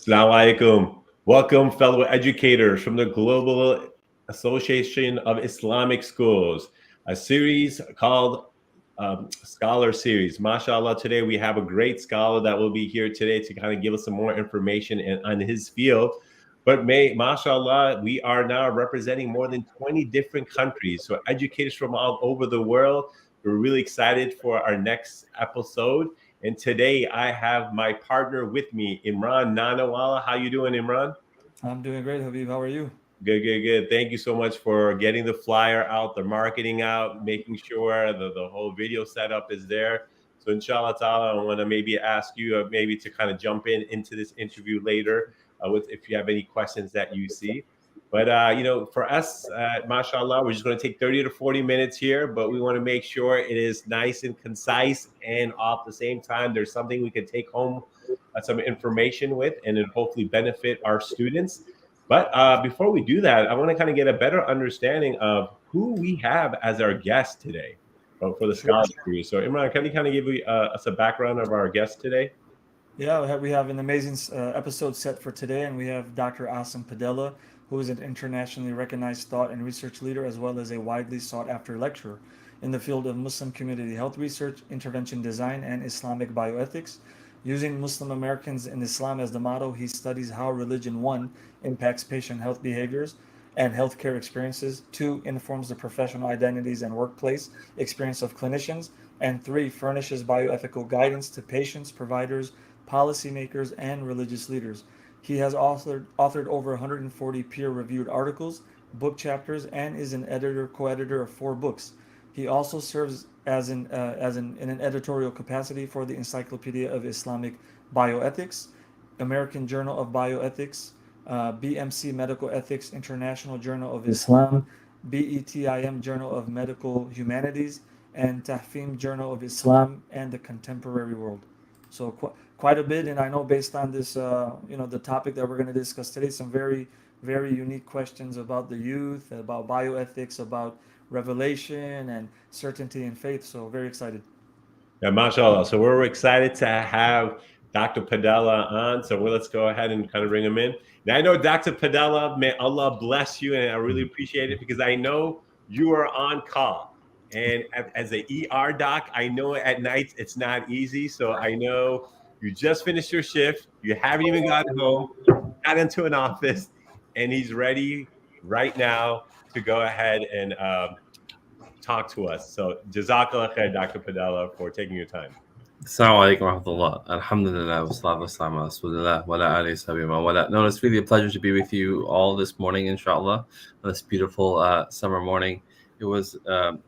Assalamu alaikum. Welcome, fellow educators from the Global Association of Islamic Schools, a series called Scholar Series. MashaAllah, today we have a great scholar that will be here today to kind of give us some more information on his field. But MashaAllah, we are now representing more than 20 different countries. So educators from all over the world. We're really excited for our next episode. And today I have my partner with me, Imran Nanawala. How you doing, Imran? I'm doing great, Habib. How are you? Good, good, good. Thank you so much for getting the flyer out, the marketing out, making sure the whole video setup is there. So inshallah ta'ala, I want to maybe ask you maybe to kind of jump into this interview later with if you have any questions that you see. But for us, mashallah, we're just going to take 30 to 40 minutes here, but we want to make sure it is nice and concise, and at the same time, there's something we can take home some information with, and it hopefully benefit our students. But before we do that, I want to kind of get a better understanding of who we have as our guest today for the Sure. Scholar Series. So, Imran, can you kind of give us a background of our guest today? Yeah, we have an amazing episode set for today, and we have Dr. Asim Padela, who is an internationally recognized thought and research leader, as well as a widely sought after lecturer in the field of Muslim community health research, intervention design, and Islamic bioethics. Using Muslim Americans in Islam as the motto, he studies how religion, one, impacts patient health behaviors and healthcare experiences, two, informs the professional identities and workplace experience of clinicians, and three, furnishes bioethical guidance to patients, providers, policymakers, and religious leaders. He has authored over 140 peer-reviewed articles, book chapters, and is an editor, co-editor of 4 books. He also serves in an editorial capacity for the Encyclopedia of Islamic Bioethics, American Journal of Bioethics, BMC Medical Ethics, International Journal of Islam, BETIM Journal of Medical Humanities, and TAHFIM Journal of Islam and the Contemporary World. So quite a bit, and I know based on this, the topic that we're going to discuss today, some very, very unique questions about the youth, about bioethics, about revelation and certainty in faith. So very excited. Yeah, mashallah. So we're excited to have Dr. Padela on. So let's go ahead and kind of bring him in. Now, I know Dr. Padela, may Allah bless you, and I really appreciate it because I know you are on call. And as an ER doc, I know at nights it's not easy. So I know you just finished your shift, you haven't even gotten home, got into an office, and he's ready right now to go ahead and talk to us. So Jazakallah khair, Dr. Padela, for taking your time. Assalamu alaikum warahmatullah. Alhamdulillah, wassalatu wassalamu ala rasulillah wa ala alihi sahbihi wa wala. No, it's really a pleasure to be with you all this morning, inshallah, on this beautiful summer morning. It was,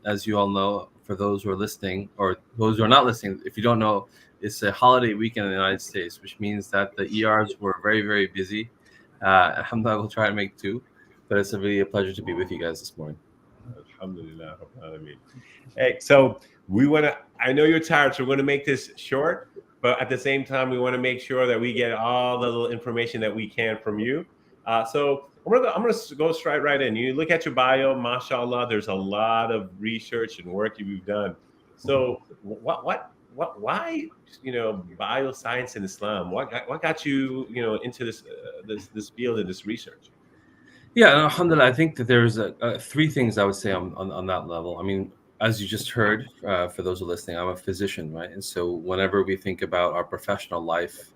as you all know, for those who are listening, or those who are not listening, if you don't know, it's a holiday weekend in the United States, which means that the ERs were very, very busy. Alhamdulillah, we'll try to make two, but it's really a pleasure to be with you guys this morning. Alhamdulillah. Hey, so we want to, I know you're tired, so we're going to make this short, but at the same time, we want to make sure that we get all the little information that we can from you. So I'm gonna go straight right in. You look at your bio, mashallah, there's a lot of research and work you've done. So why, bioscience in Islam? What got you, into this field and this research? Yeah, alhamdulillah, I think that there's three things I would say on that level. I mean, as you just heard, for those who are listening, I'm a physician, right? And so whenever we think about our professional life,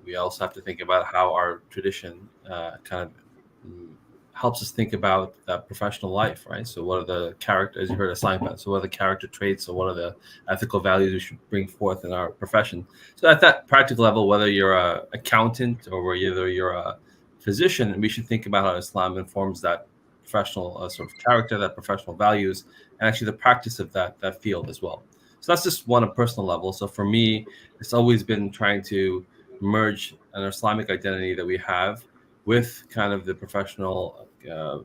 we also have to think about how our tradition kind of helps us think about that professional life, right? So what are the characters, as you heard a sign about, so what are the character traits, or what are the ethical values we should bring forth in our profession? So at that practical level, whether you're an accountant or whether you're a physician, we should think about how Islam informs that professional sort of character, that professional values, and actually the practice of that field as well. So that's just one on a personal level. So for me, it's always been trying to merge an Islamic identity that we have with kind of the professional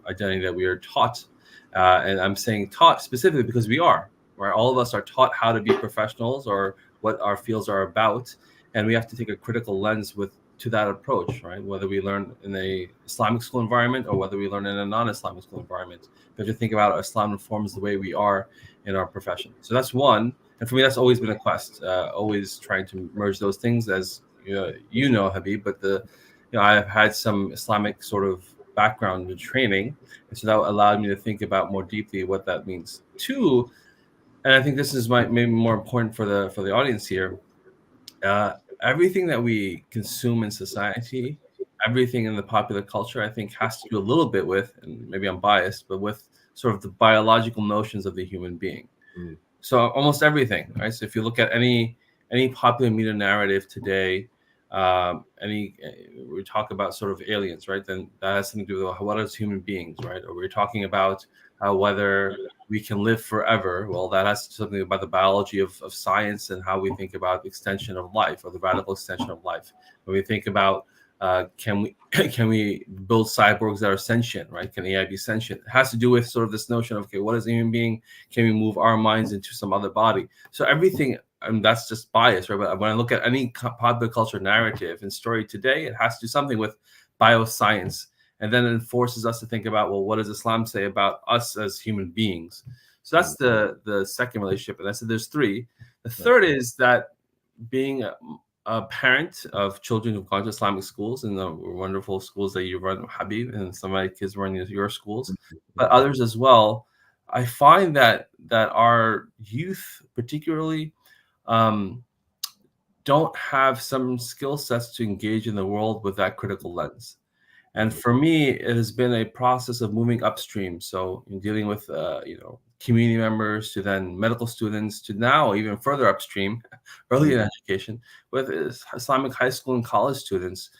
identity that we are taught. And I'm saying taught specifically because we are, right? All of us are taught how to be professionals or what our fields are about. And we have to take a critical lens to that approach, right? Whether we learn in a Islamic school environment or whether we learn in a non-Islamic school environment, we have to think about how Islam informs the way we are in our profession. So that's one. And for me, that's always been a quest, always trying to merge those things, as you know, Habib. But I've had some Islamic sort of background and training, and so that allowed me to think about more deeply what that means. Two, and I think this is maybe more important for the audience here. Everything that we consume in society, everything in the popular culture, I think has to do a little bit with, and maybe I'm biased, but with sort of the biological notions of the human being. Mm. So almost everything, right? So if you look at any popular media narrative today, we talk about sort of aliens, right? Then that has something to do with what is human beings, right? Or we're talking about whether we can live forever. Well, that has something about the biology of science and how we think about the extension of life or the radical extension of life. When we think about can we can we build cyborgs that are sentient, right? Can AI be sentient? It has to do with sort of this notion of, okay, what is a human being? Can we move our minds into some other body? So everything, and that's just bias, right? But when I look at any popular culture narrative and story today, it has to do something with bioscience. And then it forces us to think about, well, what does Islam say about us as human beings? So that's the second relationship. And I said there's three. The third is that being a parent of children who've gone to Islamic schools and the wonderful schools that you run, Habib, and some of my kids run your schools, but others as well. I find that our youth, particularly, don't have some skill sets to engage in the world with that critical lens. And for me, it has been a process of moving upstream. So in dealing with, community members to then medical students to now even further upstream, early in education, with Islamic high school and college students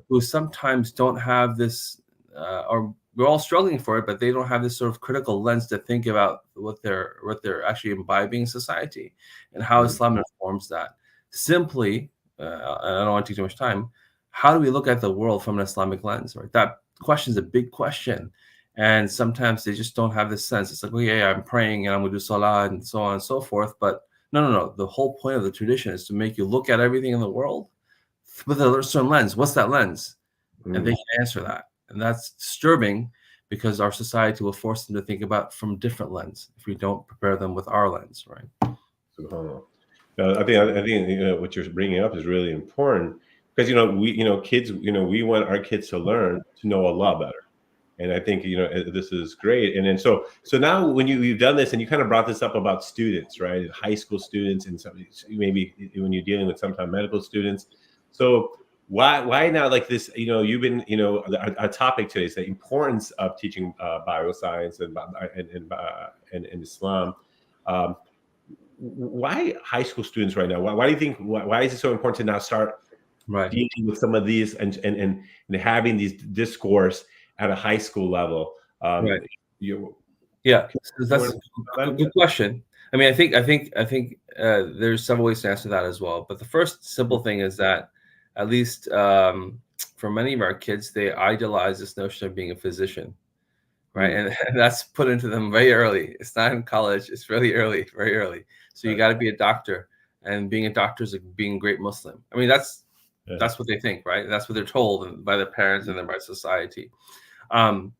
who sometimes don't have this, or we're all struggling for it, but they don't have this sort of critical lens to think about what they're actually imbibing in society and how Islam informs that. Simply, I don't want to take too much time. How do we look at the world from an Islamic lens? Right, that question is a big question, and sometimes they just don't have this sense. It's like, oh yeah, I'm praying and I'm going to do salah and so on and so forth. But no. The whole point of the tradition is to make you look at everything in the world with a certain lens. What's that lens? And they can answer that, and that's disturbing because our society will force them to think about from different lens if we don't prepare them with our lens, right? SubhanAllah. I think what you're bringing up is really important because kids, we want our kids to learn to know Allah better. And I think this is great. And then so now when you've done this and you kind of brought this up about students, right? High school students and maybe when you're dealing with sometimes medical students. So why now, like this? You've been our topic today is the importance of teaching bioscience and Islam. Um, why high school students right now? Why do you think? Why is it so important to now start dealing with some of these and having these discourse at a high school level? Right. Yeah, that's a good question. I mean, I think there's several ways to answer that as well. But the first simple thing is that at least for many of our kids, they idolize this notion of being a physician, right? And that's put into them very early. It's not in college. It's really early, very early. So you got to be a doctor, and being a doctor is like being a great Muslim. I mean, that's what they think, right? That's what they're told by their parents and then by society. And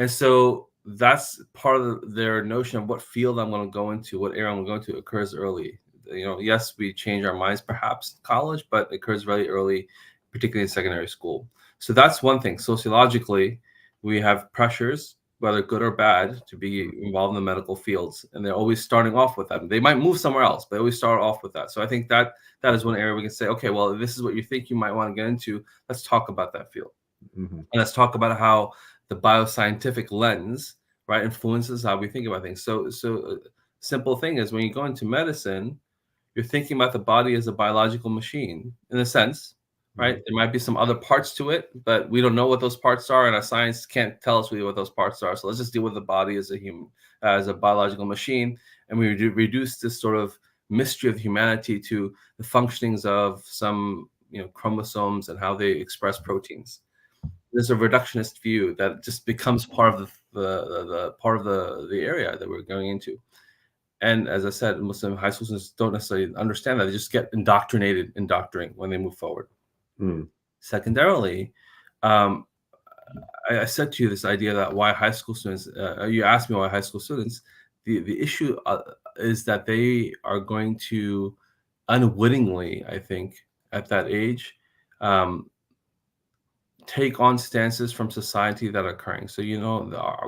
so that's part of their notion of what field I'm going to go into, what area I'm going to occurs early. Yes, we change our minds perhaps in college, but it occurs very early, particularly in secondary school. So that's one thing. Sociologically, we have pressures, whether good or bad, to be involved in the medical fields, and they're always starting off with that. They might move somewhere else, but they always start off with that. So I think that is one area we can say, okay, well, if this is what you think you might want to get into, let's talk about that field. And let's talk about how the bioscientific lens, right, influences how we think about things. So a simple thing is when you go into medicine, you're thinking about the body as a biological machine in a sense, right? There might be some other parts to it, but we don't know what those parts are, and our science can't tell us really what those parts are. So let's just deal with the body as a biological machine, and we reduce this sort of mystery of humanity to the functionings of some chromosomes and how they express proteins. There's a reductionist view that just becomes part of the part of the area that we're going into. And as I said, Muslim high school students don't necessarily understand that. They just get indoctrinated in doctoring when they move forward. Secondarily, I said to you this idea that why high school students, you asked me why high school students, the issue is that they are going to unwittingly, I think, at that age, take on stances from society that are occurring. So,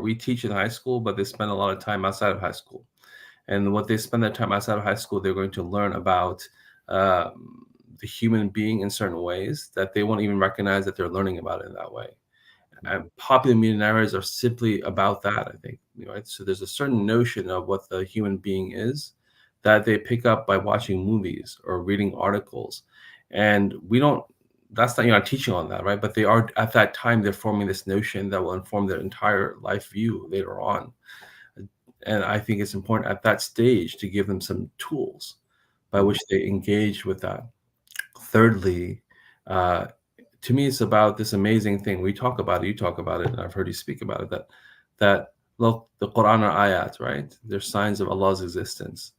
we teach in high school, but they spend a lot of time outside of high school. And what they spend their time outside of high school, they're going to learn about the human being in certain ways that they won't even recognize that they're learning about it in that way. And popular media narratives are simply about that, I think. Right? So there's a certain notion of what the human being is that they pick up by watching movies or reading articles. And that's not, you're not teaching on that, right? But they are, at that time, they're forming this notion that will inform their entire life view later on. And I think it's important at that stage to give them some tools by which they engage with that. Thirdly, to me, it's about this amazing thing. We talk about it, you talk about it, and I've heard you speak about it, that look, the Quran are ayat, right? They're signs of Allah's existence.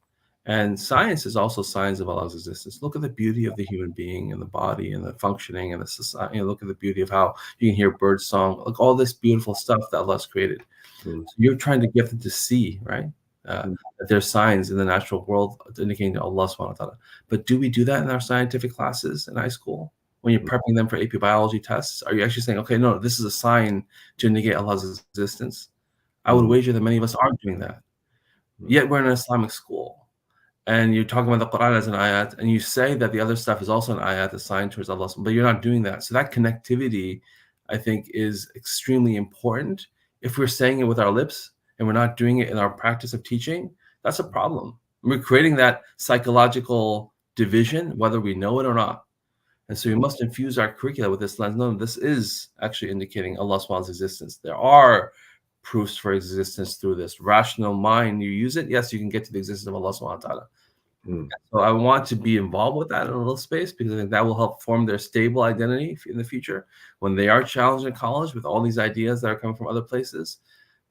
And science is also signs of Allah's existence. Look at the beauty of the human being and the body and the functioning and the society. Look at the beauty of how you can hear bird song, like all this beautiful stuff that Allah's created. So you're trying to get them to see, right? That there's signs in the natural world indicating to Allah subhanahu wa ta'ala. But do we do that in our scientific classes in high school? When you're prepping them for AP biology tests, are you actually saying, okay, no, this is a sign to indicate Allah's existence? I would wager that many of us aren't doing that. Yet we're in an Islamic school, and you're talking about the Quran as an ayat, and you say that the other stuff is also an ayat, a sign towards Allah, but you're not doing that. So that connectivity, I think, is extremely important. If we're saying it with our lips and we're not doing it in our practice of teaching, that's a problem. We're creating that psychological division, whether we know it or not. And so we must infuse our curricula with this lens. No, this is actually indicating Allah subhanahu wa ta'ala's existence. There are proofs for existence through this. Rational mind, you use it, yes, you can get to the existence of Allah subhanahu wa ta'ala. So I want to be involved with that in a little space because I think that will help form their stable identity in the future when they are challenged in college with all these ideas that are coming from other places.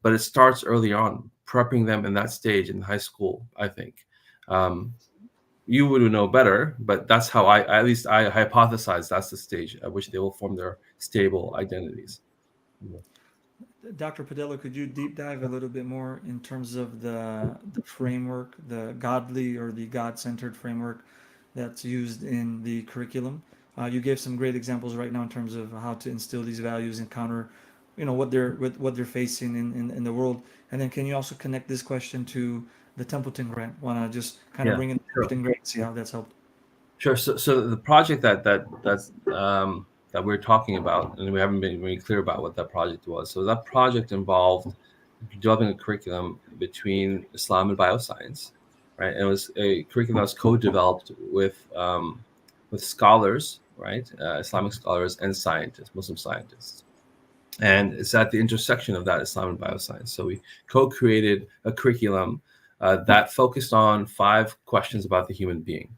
But it starts early on, prepping them in that stage in high school, I think. You would know better, but that's how I hypothesize that's the stage at which they will form their stable identities. Dr. Padela, could you deep dive a little bit more in terms of the framework, the godly or the God-centered framework that's used in the curriculum? You gave some great examples right now in terms of how to instill these values and counter, what they're facing in the world. And then can you also connect this question to the Templeton grant? Want to just kind of bring in the Templeton grant, see how that's helped? Sure. So the project that we're talking about, and we haven't been very clear about what that project was. So that project involved developing a curriculum between Islam and bioscience, right? And it was a curriculum that was co-developed with scholars, right? Islamic scholars and scientists, Muslim scientists. And it's at the intersection of that Islam and bioscience. So we co-created a curriculum that focused on 5 questions about the human being.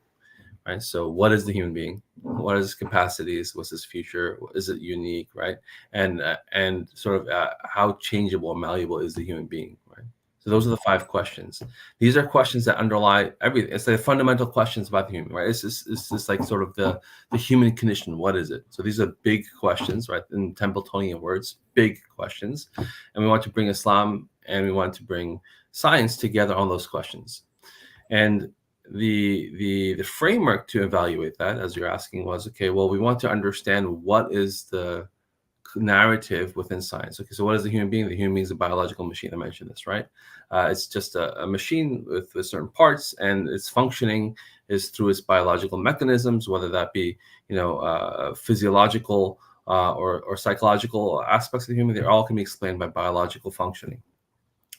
Right. So what is the human being? What are his capacities? What's his future? Is it unique? Right. And sort of how changeable or malleable is the human being? Right. So those are the 5 questions. These are questions that underlie everything. It's the fundamental questions about the human, right? It's just like sort of the human condition. What is it? So these are big questions, right? In Templetonian words, big questions. And we want to bring Islam and we want to bring science together on those questions. And the framework to evaluate that, as you're asking, was, okay, well, we want to understand what is the narrative within science. Okay, so what is the human being? The human being is a biological machine. I mentioned this, right? It's just a machine with certain parts, and its functioning is through its biological mechanisms, whether that be, physiological or psychological aspects of the human. They all can be explained by biological functioning.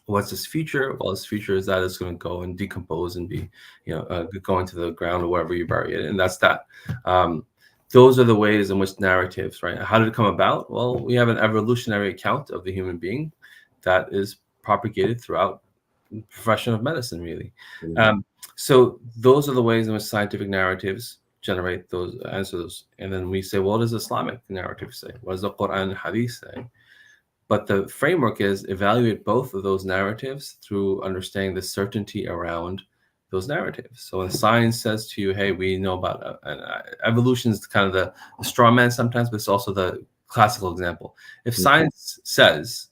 What's its future? Well, its future is that it's going to go and decompose and be, go into the ground or wherever you bury it, and that's that. Those are the ways in which narratives, right? How did it come about? Well, we have an evolutionary account of the human being that is propagated throughout the profession of medicine, really. So those are the ways in which scientific narratives generate those answers. And then we say, what does Islamic narrative say? What does the Quran and Hadith say? But the framework is evaluate both of those narratives through understanding the certainty around those narratives. So when science says to you, hey, we know about evolution is kind of the straw man sometimes, but it's also the classical example. If science says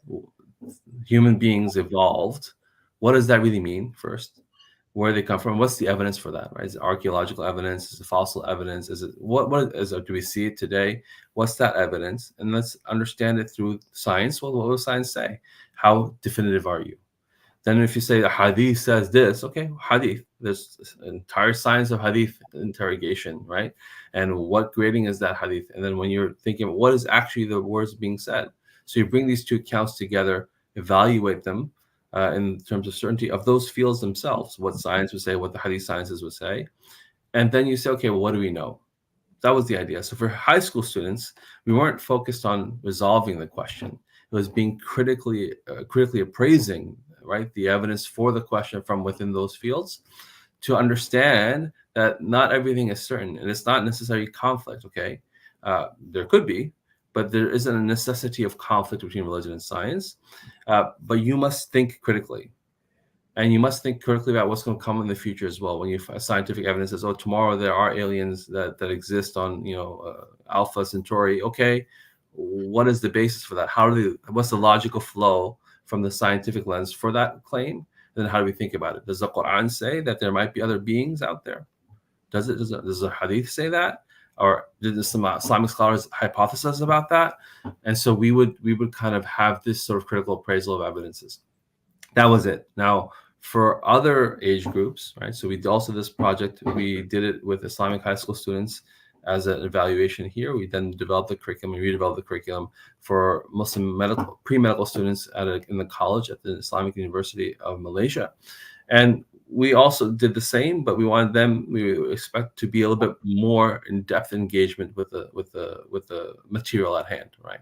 human beings evolved, what does that really mean first? where they come from, what's the evidence for that, right? Is it archaeological evidence? Is it fossil evidence? Is it what is it? Do we see it today? What's that evidence? And let's understand it through science. Well, what will science say? How definitive are you? Then if you say the hadith says this, okay, hadith, there's an entire science of hadith interrogation, right? And what grading is that hadith? And then when you're thinking, what is actually the words being said? So you bring these two accounts together, evaluate them in terms of certainty of those fields themselves, what science would say, what the hadith sciences would say. And then you say, okay, well, what do we know? That was the idea. So for high school students, we weren't focused on resolving the question. It was being critically appraising, right, the evidence for the question from within those fields, to understand that not everything is certain, and it's not necessarily conflict. Okay, there could be, but there isn't a necessity of conflict between religion and science. But you must think critically. And you must think critically about what's going to come in the future as well. When you find scientific evidence says, "Oh, tomorrow there are aliens that exist on, Alpha Centauri." Okay, what is the basis for that? What's the logical flow from the scientific lens for that claim? Then how do we think about it? Does the Quran say that there might be other beings out there? Does the Hadith say that, or did some Islamic scholars hypothesize about that? And so we would kind of have this sort of critical appraisal of evidences. That was it. Now, for other age groups, right? So we also this project, we did it with Islamic high school students as an evaluation here. We then developed the curriculum and redeveloped the curriculum for Muslim pre-medical students in the college at the Islamic University of Malaysia. And we also did the same, but we expect to be a little bit more in-depth engagement with the material at hand, right?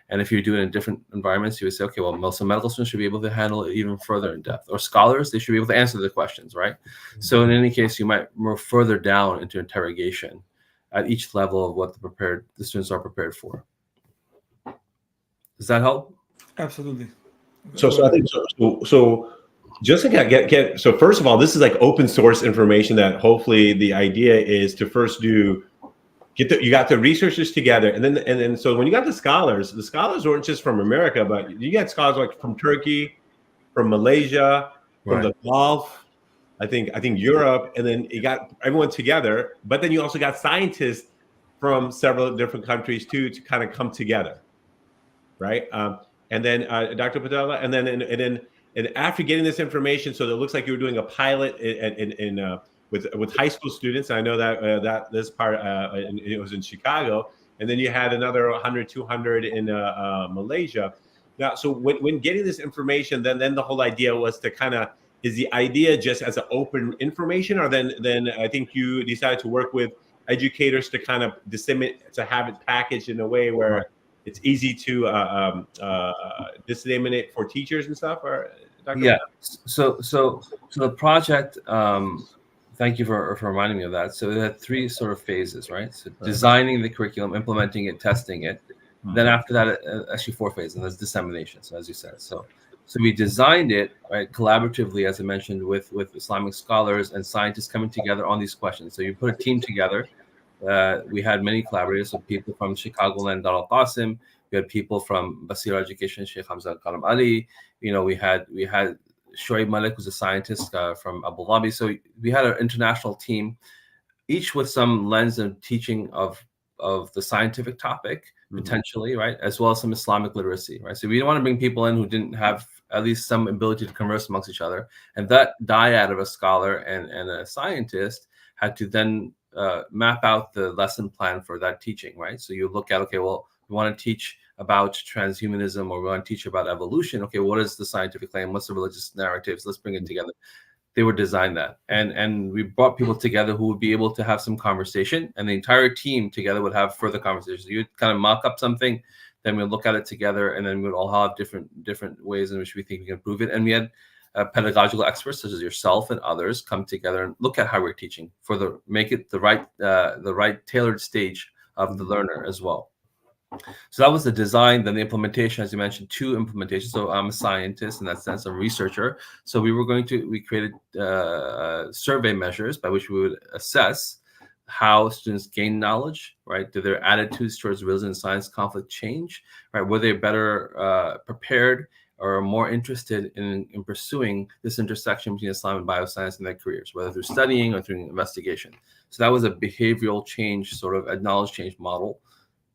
And if you do it in different environments, you would say, okay, well, Muslim medical students should be able to handle it even further in depth, or scholars, they should be able to answer the questions, right? Mm-hmm. So in any case, you might move further down into interrogation at each level of what the students are prepared for. Does that help? Absolutely. So I think so. Just to get so first of all, this is like open source information that hopefully the idea is to first you got the researchers together, and then so when you got the scholars weren't just from America, but you got scholars like from Turkey, from Malaysia, from the Gulf, I think Europe, and then you got everyone together. But then you also got scientists from several different countries too to kind of come together, right? And then Dr. Padela, and then after getting this information, so it looks like you were doing a pilot with high school students. I know that this part it was in Chicago, and then you had another 100, 200 in Malaysia. Now, so when getting this information, then the whole idea was to kind of, is the idea just as an open information, or then I think you decided to work with educators to kind of disseminate, to have it packaged in a way where it's easy to disseminate for teachers and stuff, or Dr. Yeah. So the project. Thank you for reminding me of that. So it had three sort of phases, right? So designing the curriculum, implementing it, testing it. Mm-hmm. Then after that, actually 4 phases, and that's dissemination. So as you said, so we designed it, right, collaboratively, as I mentioned, with Islamic scholars and scientists coming together on these questions. So you put a team together. We had many collaborators, so people from Chicagoland, Dr. Asim. We had people from Basira Education, Sheikh Hamza Karam Ali. We had Shoaib Malik, who's a scientist from Abu Dhabi. So we had an international team, each with some lens of teaching of the scientific topic, potentially, right, as well as some Islamic literacy, right? So we didn't want to bring people in who didn't have at least some ability to converse amongst each other. And that dyad of a scholar and a scientist had to then map out the lesson plan for that teaching, right? So you look at, okay, well, we want to teach about transhumanism, or we want to teach about evolution. Okay, what is the scientific claim? What's the religious narratives? Let's bring it together. They would design that. And we brought people together who would be able to have some conversation, and the entire team together would have further conversations. You'd kind of mock up something, then we'd look at it together, and then we'd all have different ways in which we think we can improve it. And we had pedagogical experts such as yourself and others come together and look at how we're teaching make it the right tailored stage of the learner as well. So that was the design. Then the implementation, as you mentioned, 2 implementations. So I'm a scientist in that sense, I'm a researcher. So we created survey measures by which we would assess how students gain knowledge, right? Do their attitudes towards religion and science conflict change, right? Were they better prepared, are more interested in pursuing this intersection between Islam and bioscience in their careers, whether through studying or through investigation. So that was a behavioral change, sort of a knowledge change model.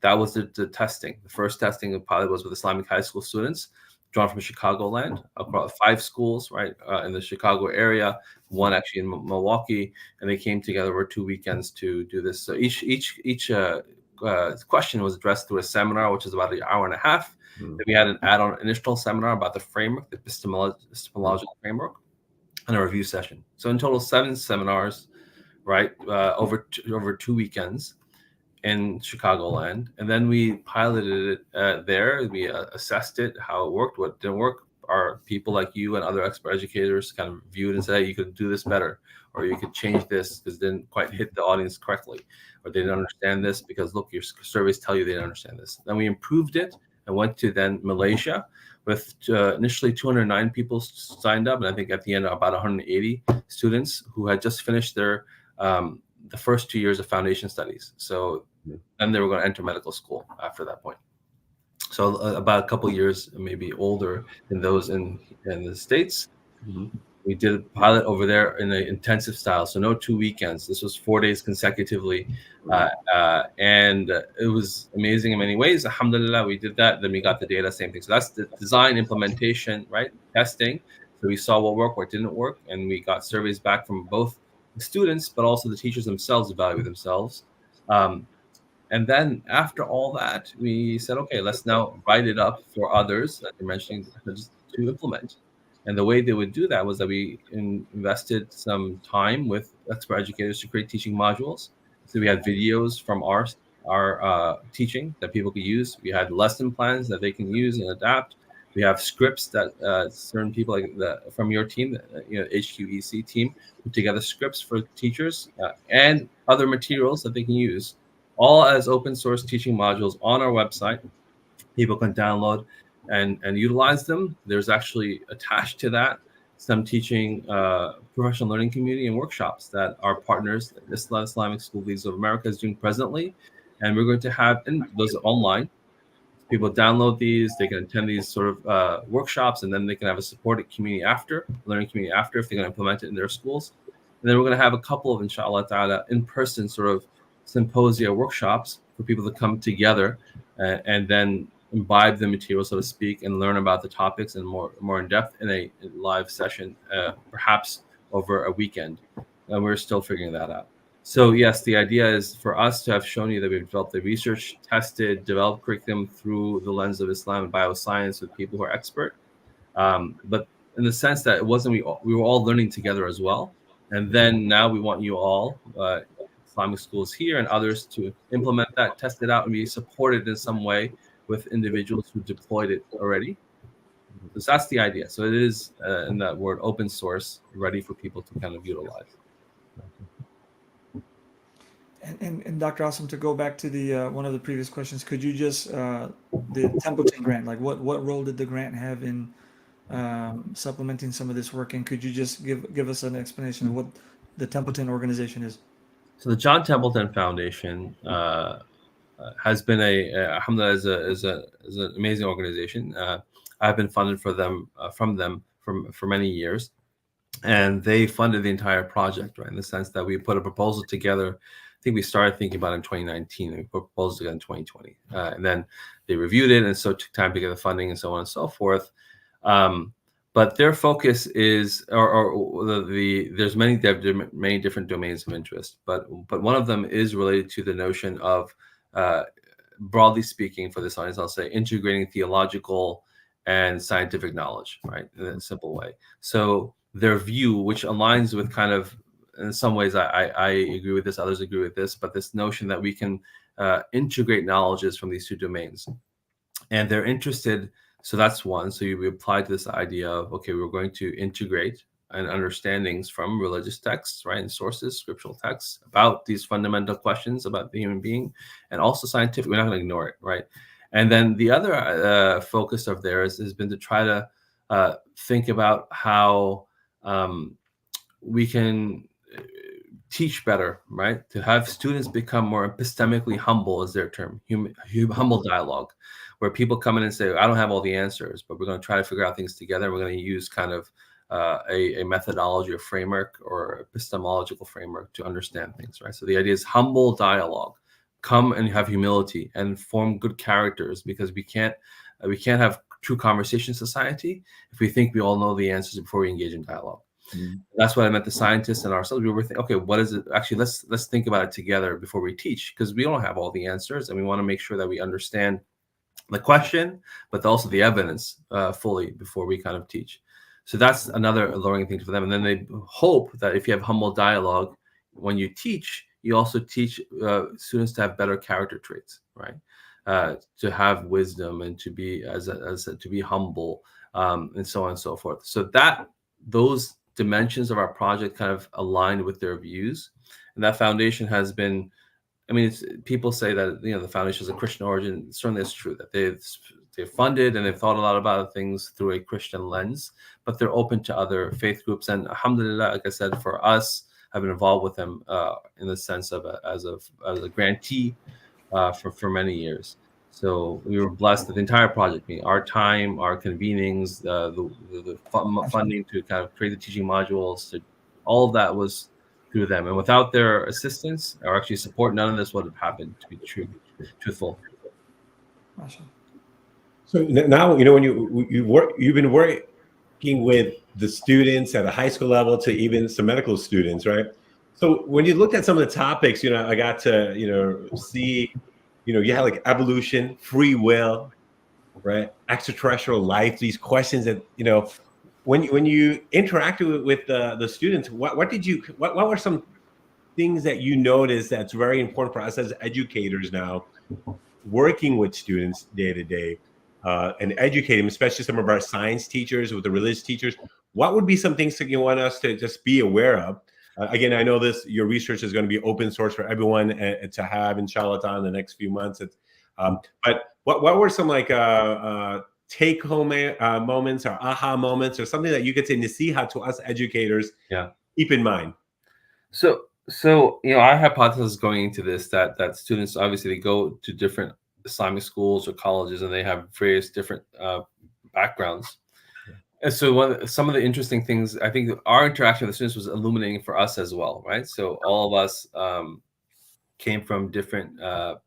That was the testing. The first testing of pilot was with Islamic high school students drawn from Chicagoland, across 5 schools, right, in the Chicago area, one actually in Milwaukee, and they came together over 2 weekends to do this. So each question was addressed through a seminar, which is about an hour and a half. Then we had an add-on initial seminar about the framework, the epistemological framework, and a review session. So in total, 7 seminars, right, over 2 weekends in Chicagoland, and then we piloted it there. We assessed it, how it worked, what didn't work. Our people like you and other expert educators kind of viewed and said, hey, you could do this better, or you could change this because it didn't quite hit the audience correctly, or they didn't understand this because, look, your surveys tell you they didn't understand this. Then we improved it and went to then Malaysia with initially 209 people signed up, and I think at the end about 180 students who had just finished their the first 2 years of foundation studies. So then they were going to enter medical school after that point. So about a couple years, maybe older than those in the States. We did a pilot over there in an intensive style. So no 2 weekends. This was 4 days consecutively. And it was amazing in many ways. Alhamdulillah, we did that. Then we got the data, same thing. So that's the design, implementation, right? Testing. So we saw what worked, what didn't work. And we got surveys back from both the students, but also the teachers themselves evaluate themselves. And then after all that, we said, okay, let's now write it up for others that you're mentioning to implement. And the way they would do that was that we invested some time with expert educators to create teaching modules. So we had videos from our teaching that people could use. We had lesson plans that they can use and adapt. We have scripts that certain people from your team, HQEC team, put together scripts for teachers and other materials that they can use, all as open source teaching modules on our website. People can download and utilize them. There's actually attached to that some teaching professional learning community and workshops that our partners, Islamic School Leagues of America, is doing presently. And we're going to have those online. People download these, they can attend these sort of workshops, and then they can have a supported community learning community after, if they're going to implement it in their schools. And then we're going to have a couple of, inshallah ta'ala, in-person sort of symposia workshops for people to come together and then imbibe the material, so to speak, and learn about the topics and more in depth in a live session, perhaps over a weekend. And we're still figuring that out. So yes, the idea is for us to have shown you that we've developed the research, tested, developed curriculum through the lens of Islam and bioscience with people who are expert. But in the sense that it wasn't, we were all learning together as well. And then now we want you all, Islamic schools here and others, to implement that, test it out, and be supported in some way with individuals who deployed it already. So that's the idea. So it is, in that word, open source, ready for people to kind of utilize. And Dr. Asim, to go back to the one of the previous questions, could you just the Templeton grant, like what role did the grant have in supplementing some of this work, and could you just give us an explanation of what the Templeton organization is? So the John Templeton Foundation has been alhamdulillah, is an amazing organization. I've been funded from them for many years, and they funded the entire project, right? In the sense that we put a proposal together. I think we started thinking about it in 2019, and we put proposals together in 2020, and then they reviewed it, and so it took time to get the funding and so on and so forth. But their focus is, there's many different domains of interest, but one of them is related to the notion of, broadly speaking, for this audience, I'll say integrating theological and scientific knowledge, right, in a simple way. So their view, which aligns with kind of, in some ways, I agree with this, others agree with this, but this notion that we can integrate knowledges from these two domains, and they're interested. So that's one. So we applied to this idea of, okay, we're going to integrate and understandings from religious texts, right, and sources, scriptural texts about these fundamental questions about the human being, and also scientific. We're not going to ignore it, right? And then the other focus of theirs has been to try to think about how we can teach better, right? To have students become more epistemically humble is their term, humble dialogue, where people come in and say, I don't have all the answers, but we're going to try to figure out things together. We're going to use kind of a methodology or framework or epistemological framework to understand things, right? So the idea is humble dialogue. Come and have humility and form good characters, because we can't have true conversation society if we think we all know the answers before we engage in dialogue. Mm-hmm. That's what I meant. The scientists and ourselves, we were thinking, okay, what is it? Actually, let's think about it together before we teach, because we don't have all the answers, and we want to make sure that we understand the question, but also the evidence fully before we kind of teach. So that's another alluring thing for them. And then they hope that if you have humble dialogue when you teach, you also teach students to have better character traits, right? To have wisdom and to be to be humble, and so on and so forth. So that those dimensions of our project kind of aligned with their views, and that foundation has been. I mean, people say that the foundation is a Christian origin. Certainly, it's true that they've funded and they've thought a lot about things through a Christian lens, but they're open to other faith groups. And alhamdulillah, like I said, for us, I've been involved with them in the sense of as a grantee for many years. So we were blessed that the entire project, our time, our convenings, the funding to kind of create the teaching modules, all of that was through them. And without their assistance or actually support, none of this would have happened, to be truthful. So now, when you've been working with the students at a high school level to even some medical students, right? So when you looked at some of the topics, I got to, see, you had like evolution, free will, right? Extraterrestrial life, these questions that, when you interacted with the students, what were some things that you noticed that's very important for us as educators now, working with students day to day, and educating them, especially some of our science teachers, with the religious teachers? What would be some things that you want us to just be aware of? Again, I know your research is going to be open source for everyone to have, inshallah, in the next few months. But what were some like take home moments or aha moments, or something that you could say nasiha to us educators? Yeah, keep in mind. So our hypothesis going into this that students, obviously, they go to different Islamic schools or colleges, and they have various different backgrounds. And so some of the interesting things, I think our interaction with the students was illuminating for us as well, right? So all of us came from different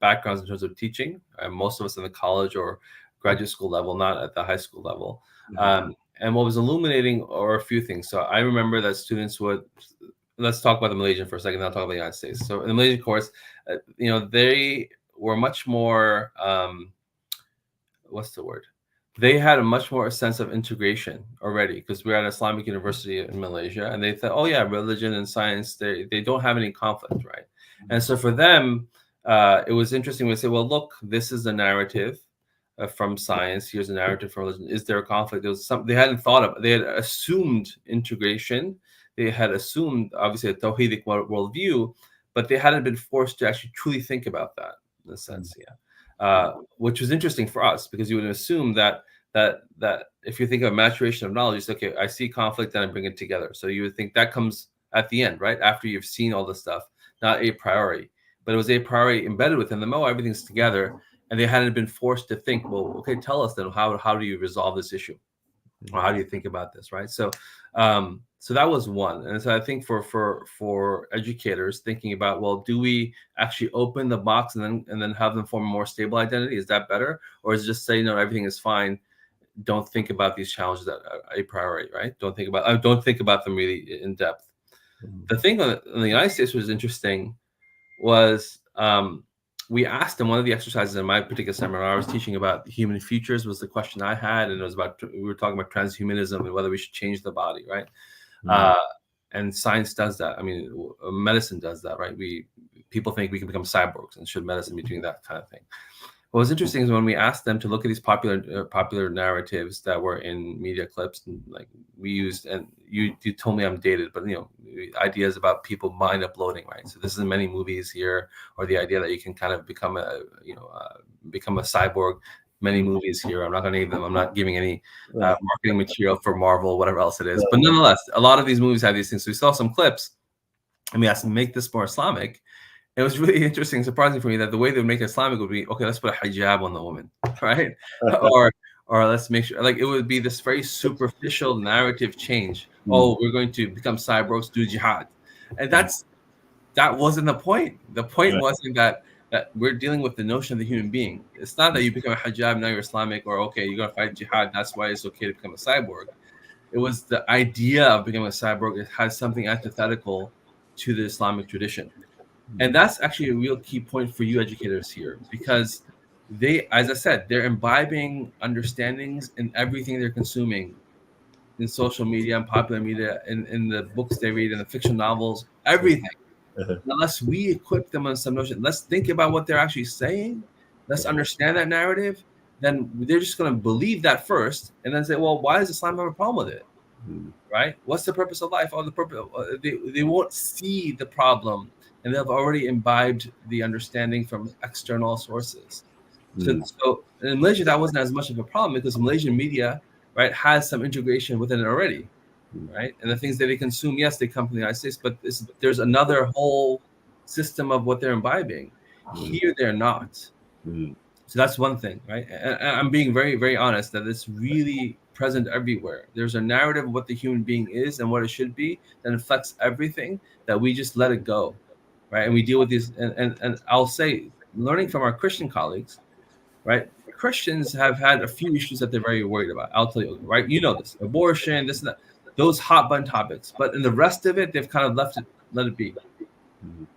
backgrounds in terms of teaching. Most of us in the college or graduate school level, not at the high school level. Mm-hmm. And what was illuminating are a few things. So I remember that students would, let's talk about the Malaysian for a second, then I'll talk about the United States. So in the Malaysian course, they were much more, what's the word? They had a much more sense of integration already, because we're at an Islamic university in Malaysia, and they thought, oh yeah, religion and science, they don't have any conflict, right? Mm-hmm. And so for them, it was interesting. We say, well, look, this is the narrative from science. Here's a narrative from religion. Is there a conflict? There was something they hadn't thought of. They had assumed integration. They had assumed, obviously, a Tawhidic worldview, but they hadn't been forced to actually truly think about that, in a sense, which was interesting for us, because you would assume that if you think of maturation of knowledge, it's okay, I see conflict and I bring it together. So you would think that comes at the end, right? After you've seen all this stuff, not a priori. But it was a priori embedded within them. Oh, everything's together. And they hadn't been forced to think, well, okay, tell us then, how do you resolve this issue? Or how do you think about this, right? So so that was one. And so I think for educators thinking about, well, do we actually open the box and then have them form a more stable identity? Is that better? Or is it just say, no, everything is fine, don't think about these challenges a priori, right? Don't think about them really in depth. Mm-hmm. The thing in the United States was interesting was we asked them, one of the exercises in my particular seminar, I was teaching about human futures was the question I had, and it was we were talking about transhumanism and whether we should change the body, right? Mm-hmm. And science does that. I mean, medicine does that, right? People think we can become cyborgs, and should medicine be doing that kind of thing? What was interesting is when we asked them to look at these popular narratives that were in media clips, and like we used, and you told me I'm dated, but ideas about people mind uploading, right? So this is in many movies here, or the idea that you can kind of become a cyborg. Many movies here. I'm not going to name them. I'm not giving any marketing material for Marvel, whatever else it is. But nonetheless, a lot of these movies have these things. So we saw some clips, and we asked them, make this more Islamic. It was really interesting, surprising for me that the way they would make it Islamic would be, okay, let's put a hijab on the woman, right? or let's make sure, like, it would be this very superficial narrative change. Oh, we're going to become cyborgs, do jihad, and that wasn't the point. The point wasn't that we're dealing with the notion of the human being. It's not that you become a hijab, now you're Islamic, or okay, you're gonna fight jihad, that's why it's okay to become a cyborg. It was the idea of becoming a cyborg. It has something antithetical to the Islamic tradition. And that's actually a real key point for you educators here, because they, as I said, they're imbibing understandings in everything they're consuming in social media and popular media, in the books they read, in the fiction novels, everything. Unless we equip them on some notion, let's think about what they're actually saying, let's understand that narrative, then they're just going to believe that first and then say, well, why does Islam have a problem with it? Right? What's the purpose of life? Or the purpose, they won't see the problem, and they've already imbibed the understanding from external sources. So in Malaysia, that wasn't as much of a problem because Malaysian media, right, has some integration within it already, right? And the things that they consume, yes, they come from the United States, but there's another whole system of what they're imbibing. Here, they're not. So that's one thing, right? And I'm being very, very honest that it's really present everywhere. There's a narrative of what the human being is and what it should be that affects everything, that we just let it go, right? And we deal with these. And I'll say, learning from our Christian colleagues, right? Christians have had a few issues that they're very worried about. I'll tell you, right? You know this, abortion, this and that, those hot button topics. But in the rest of it, they've kind of let it be.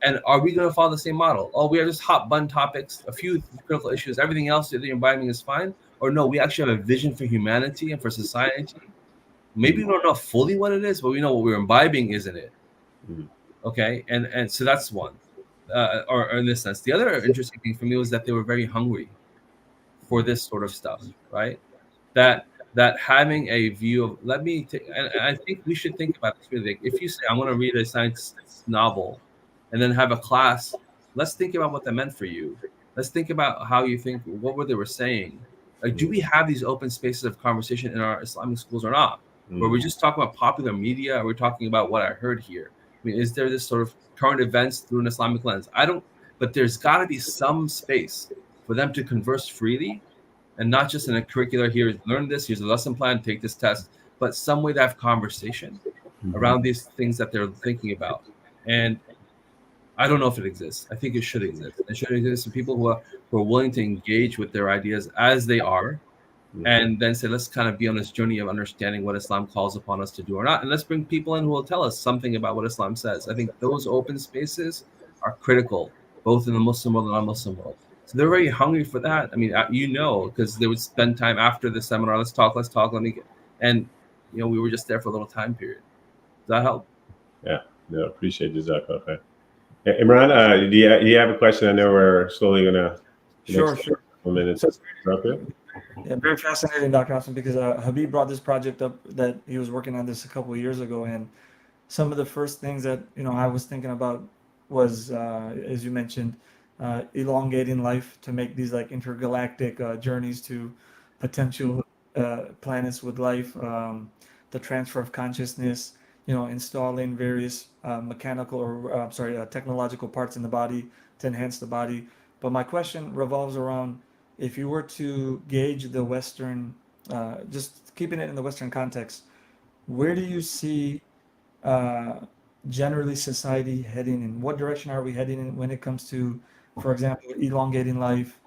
And are we going to follow the same model? Oh, we are just hot button topics, a few critical issues. Everything else that you're imbibing is fine. Or no, we actually have a vision for humanity and for society. Maybe we don't know fully what it is, but we know what we're imbibing is in it. Okay, and so that's one. Or in this sense, the other interesting thing for me was that they were very hungry for this sort of stuff, right? That having a view of, let me take, and I think we should think about this really. Like, if you say, I want to read a science novel, and then have a class, let's think about what that meant for you. Let's think about how you think, what were they were saying. Like, do we have these open spaces of conversation in our Islamic schools or not? Where we just talk about popular media, or we're talking about what I heard here? I mean, is there this sort of current events through an Islamic lens? I don't, but there's got to be some space for them to converse freely, and not just in a curricular, here, learn this, here's a lesson plan, take this test, but some way to have conversation around these things that they're thinking about. And I don't know if it exists. I think it should exist. It should exist for people who are willing to engage with their ideas as they are, and then say, let's kind of be on this journey of understanding what Islam calls upon us to do or not. And let's bring people in who will tell us something about what Islam says. I think those open spaces are critical, both in the Muslim world and non-Muslim world. So they're very hungry for that. I mean, because they would spend time after the seminar, let's talk, let me get, and, we were just there for a little time period. Does that help? Yeah, no, appreciate it, Jazakallah. Imran, do you have a question? I know we're slowly gonna. Sure. Minutes. Yeah, very fascinating, Dr. Asim, because Habib brought this project up that he was working on this a couple of years ago, and some of the first things that I was thinking about was, as you mentioned, elongating life to make these like intergalactic journeys to potential planets with life, the transfer of consciousness, installing various mechanical or technological parts in the body to enhance the body. But my question revolves around, if you were to gauge the Western, just keeping it in the Western context, where do you see generally society heading in? What direction are we heading in when it comes to, for example, elongating life,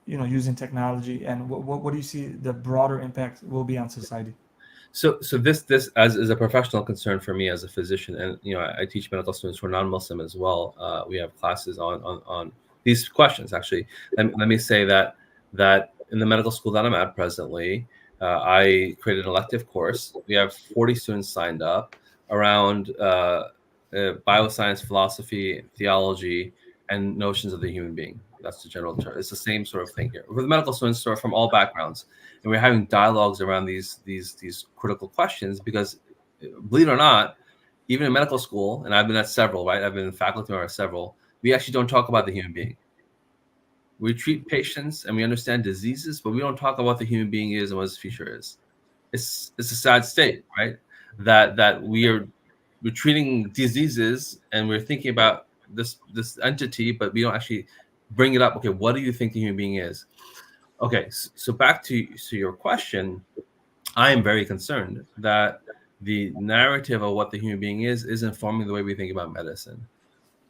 using technology, and what do you see the broader impact will be on society? So this as is a professional concern for me as a physician, and I teach medical students who are non-Muslim as well. We have classes on these questions. Actually, let me say that in the medical school that I'm at presently, I created an elective course. We have 40 students signed up around bioscience, philosophy, theology, and notions of the human being. That's the general term. It's the same sort of thing here. With medical students are from all backgrounds, and we're having dialogues around these critical questions because, believe it or not, even in medical school, and I've been at several, right? I've been in faculty at several. We actually don't talk about the human being. We treat patients and we understand diseases, but we don't talk about the human being is and what his future is. It's a sad state, right? That we are we're treating diseases and we're thinking about this entity, but we don't actually bring it up. Okay, what do you think the human being is? Okay, so back to your question, I am very concerned that the narrative of what the human being is informing the way we think about medicine.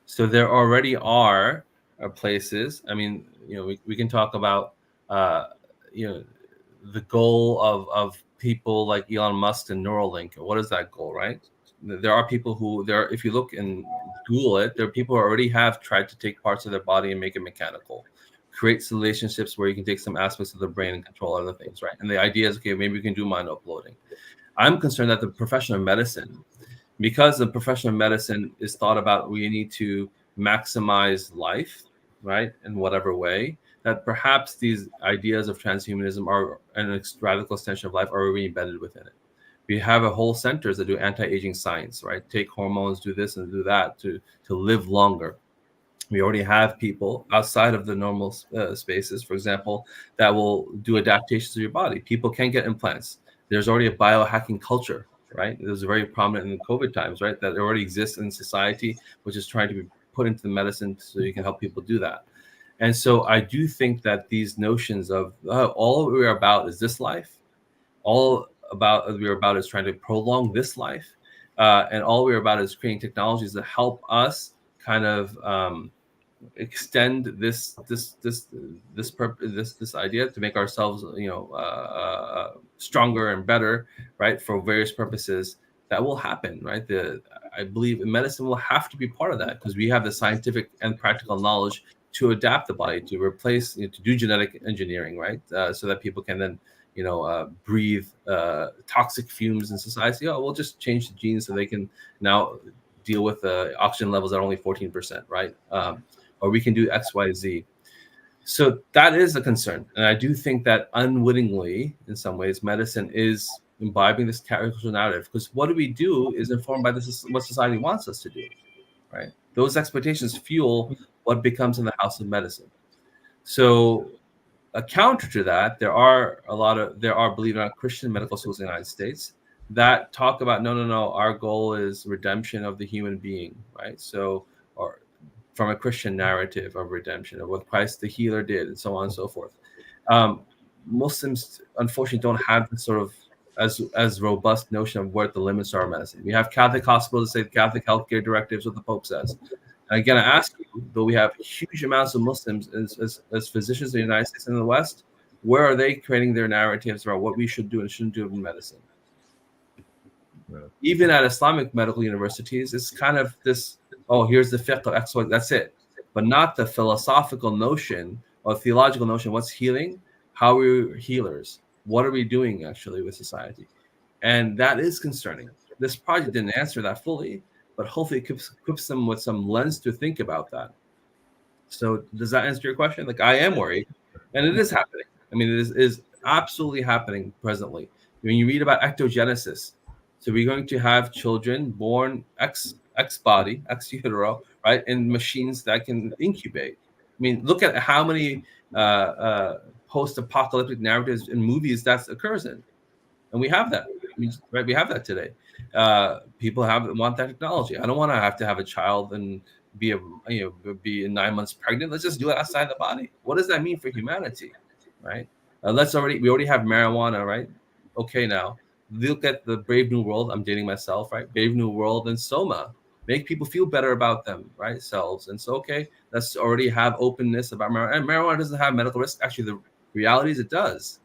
So there already are places. I mean, we can talk about you know the goal of people like Elon Musk and Neuralink. What is that goal, right? There are people who if you look and Google it, there are people who already have tried to take parts of their body and make it mechanical, create relationships where you can take some aspects of the brain and control other things, right? And the idea is, okay, maybe we can do mind uploading. I'm concerned that the profession of medicine, because the profession of medicine is thought about, we need to maximize life, right, in whatever way, that perhaps these ideas of transhumanism are an radical extension of life are already embedded within it. We have a whole centers that do anti-aging science, right? Take hormones, do this and do that to live longer. We already have people outside of the normal spaces, for example, that will do adaptations to your body. People can get implants. There's already a biohacking culture, right? It was very prominent in the COVID times, right? That already exists in society, which is trying to be put into the medicine so you can help people do that. And so I do think that these notions of all we're about is this life, all we're about is trying to prolong this life, and all we're about is creating technologies that help us kind of extend this idea to make ourselves stronger and better, right, for various purposes. That will happen, right? I believe medicine will have to be part of that, because we have the scientific and practical knowledge to adapt the body, to replace, to do genetic engineering, right, so that people can then breathe toxic fumes in society. Oh, we'll just change the genes so they can now deal with oxygen levels at only 14%, right? Or we can do X, Y, Z. So that is a concern. And I do think that unwittingly, in some ways, medicine is imbibing this character narrative, because what we do is informed by what society wants us to do, right? Those expectations fuel what becomes in the house of medicine. So a counter to that, there are, believe it or not, Christian medical schools in the United States that talk about, no, our goal is redemption of the human being, right? So, or from a Christian narrative of redemption, of what Christ the healer did, and so on and so forth. Muslims, unfortunately, don't have this sort of as robust notion of what the limits are of medicine. We have Catholic hospitals that say the Catholic healthcare directives, what the Pope says. And again, I ask you, though we have huge amounts of Muslims as physicians in the United States and in the West, where are they creating their narratives about what we should do and shouldn't do in medicine? Right. Even at Islamic medical universities, it's kind of this, oh, here's the fiqh of X, Y, that's it. But not the philosophical notion or theological notion, what's healing, how are we healers, what are we doing actually with society? And that is concerning. This project didn't answer that fully, but hopefully it equips them with some lens to think about that. So does that answer your question? Like, I am worried, and it is happening. I mean, it is absolutely happening presently. When you read about ectogenesis, so we're going to have children born ex body, ex utero, right, in machines that can incubate. I mean, look at how many post-apocalyptic narratives in movies that occurs in, and we have that. Right, we have that today. People want that technology. I don't want to have a child and be 9 months pregnant. Let's just do it outside the body. What does that mean for humanity, right? We already have marijuana, right? Okay, now look at the Brave New World. I'm dating myself, right? Brave New World and Soma make people feel better about them, right? Selves. And so, okay, let's already have openness about marijuana. And marijuana doesn't have medical risk. Actually, the reality is it does.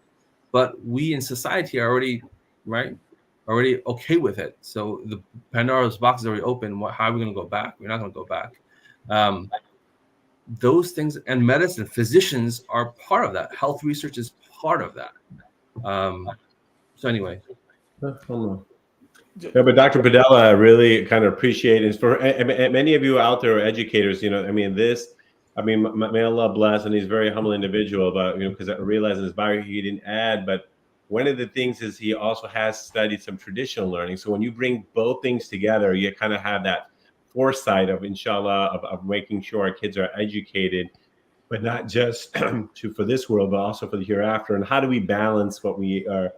But we in society are already okay with it. So the Pandora's box is already open. How are we going to go back? We're not going to go back. Those things, and medicine, physicians are part of that. Health research is part of that. So anyway. Yeah, but Dr. Padela, I really kind of appreciate it. For many of you out there, educators, may Allah bless, and he's a very humble individual, but because I realize in his bio he didn't add, but one of the things is he also has studied some traditional learning. So when you bring both things together, you kind of have that foresight of, inshallah, of making sure our kids are educated, but not just for this world, but also for the hereafter. And how do we balance what we are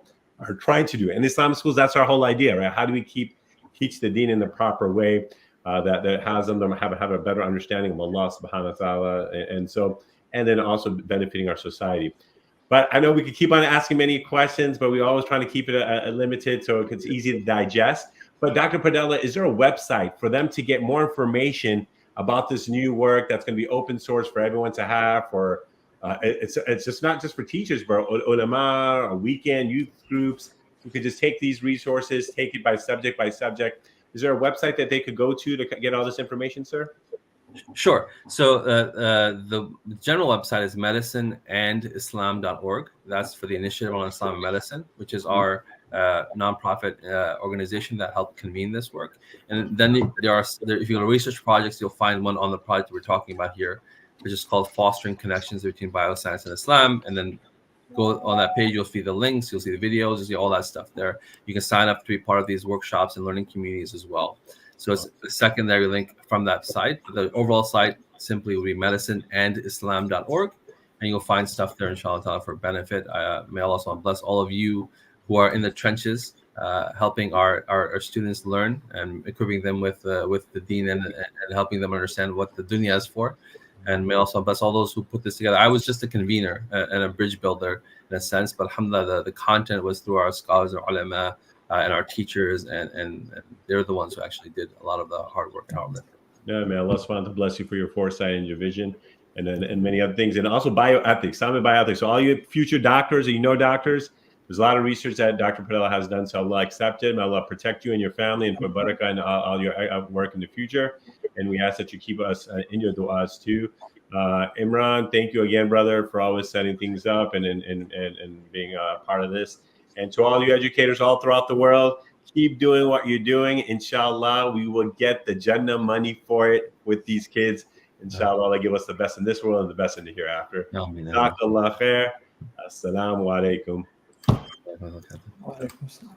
trying to do? In Islamic schools, that's our whole idea, right? How do we keep teach the deen in the proper way, that has them to have a better understanding of Allah subhanahu wa ta'ala. And then also benefiting our society. But I know we could keep on asking many questions, but we always trying to keep it limited so it's easy to digest. But Dr. Padela, is there a website for them to get more information about this new work that's going to be open source for everyone to have? Or it's just not just for teachers, but ulama, or weekend youth groups who could just take these resources, take it by subject by subject. Is there a website that they could go to get all this information, sir? Sure. So the general website is medicineandislam.org. That's for the Initiative on Islamic Medicine, which is our nonprofit organization that helped convene this work. And then if you go to research projects, you'll find one on the project we're talking about here, which is called Fostering Connections Between Bioscience and Islam. And then go on that page, you'll see the links, you'll see the videos, you'll see all that stuff there. You can sign up to be part of these workshops and learning communities as well. So it's a secondary link from that site. The overall site simply will be medicineandislam.org, and you'll find stuff there, inshallah, for benefit. May Allah bless all of you who are in the trenches, helping our students learn and equipping them with the deen and helping them understand what the dunya is for. And may Allah bless all those who put this together. I was just a convener and a bridge builder in a sense, but alhamdulillah, the content was through our scholars, our ulama, and our teachers, and they're the ones who actually did a lot of the hard work and hard work. Yeah, may Allah subhanahu wa ta'ala bless you for your foresight and your vision, and many other things. And also bioethics, Islamic bioethics. So all you future doctors or doctors, there's a lot of research that Dr. Padela has done. So Allah accept it. May Allah protect you and your family and put barakah in all your work in the future. And we ask that you keep us in your du'as too. Imran, thank you again, brother, for always setting things up and being a part of this. And to all you educators all throughout the world, keep doing what you're doing. Inshallah, we will get the Jannah money for it with these kids. Inshallah, Allah give us the best in this world and the best in the hereafter. Jazakallah khair. Assalamu alaikum. Wa alaikum salam.